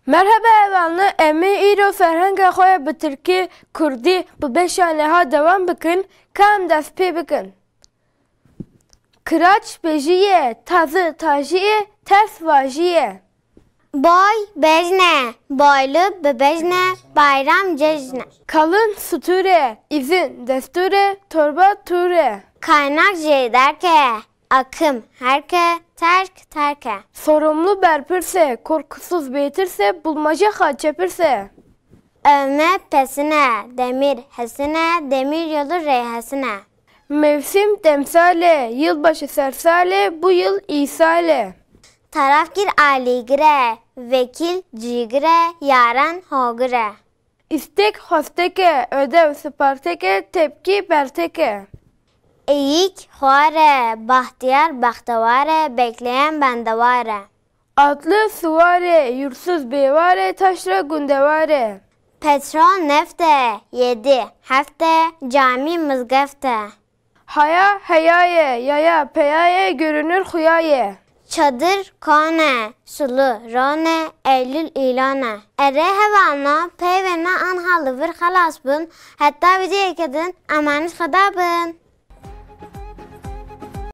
Merhaba evanlı, emi îro ferhenga xwe bi Tirkî, Kurdî bi beşa neha devam bikin, kam dest pê bikin. Kiraç bêjiye, tazı tajiye, ters vajiye. Boy bejne, boylu bi bejne, bayram cejne. Kalın suture, izin desture, torba ture. Kaynak jeyderke, akım herke, terk terke. Sorumlu berpirse, korkusuz beytirse, bulmaca çepirse. Övme pesine, demir hesine, demir yolu reyhesine. Mevsim temsale, yılbaşı sersale, bu yıl İsa'le. Tarafgir aligire, vekil cigire, yaran hogire. İstek hasteke, ödev sparteke, tepki berteke. Eğik huare, bahtiyar bahtavare, bekleyen bendevare. Atlı suvare, yursuz beyvare, taşra gündevare. Petrol nefte, 7 hefte, cami mızgefte. Haya heyaye, yaya peyaye, görünür huyaye. Çadır kone, sulu rone, Eylül ilane. Ere hevanla, peyvene anhalı bir halas bun, hatta video ekedin, amanet kadabın.